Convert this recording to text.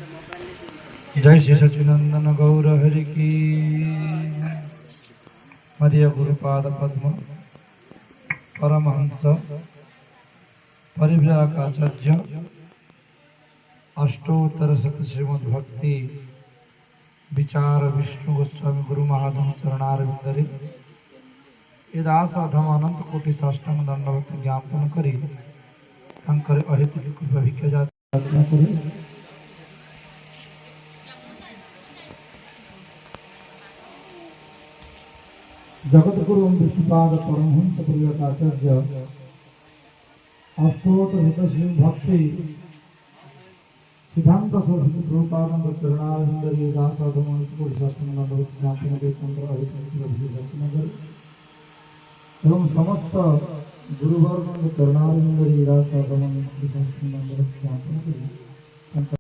जय श्री सच्चिदानंद गौर हरि की। मध्य गुरुपाद पद्म परमहंस परिव्राजकाचार्य अष्टोत्तर शत श्रीमद् भक्ति विचार विष्णु गोस्वामी गुरु महाजन चरणारविंदरे ये दास अधम अनंत कोटि साष्टांग दंडवत ज्ञापन करी शंकर अहित कृपा भिक्षा प्रार्थना करी। जगतगुरु विष्णुपाद परमहंस परिव्राजकाचार्य अष्टोत्तर शत श्री भक्ति सिद्धांत सरस्वती प्रभुपाद चरणारविंदरे दास अधम अनंत कोटि साष्टांग दंडवत ज्ञापन करी शंकर अहित कृपा भिक्षा करी एवं समस्त गुरुवर्ग चरणारविंदरे दास अधम अनंत कोटि साष्टांग दंडवत ज्ञापन करी।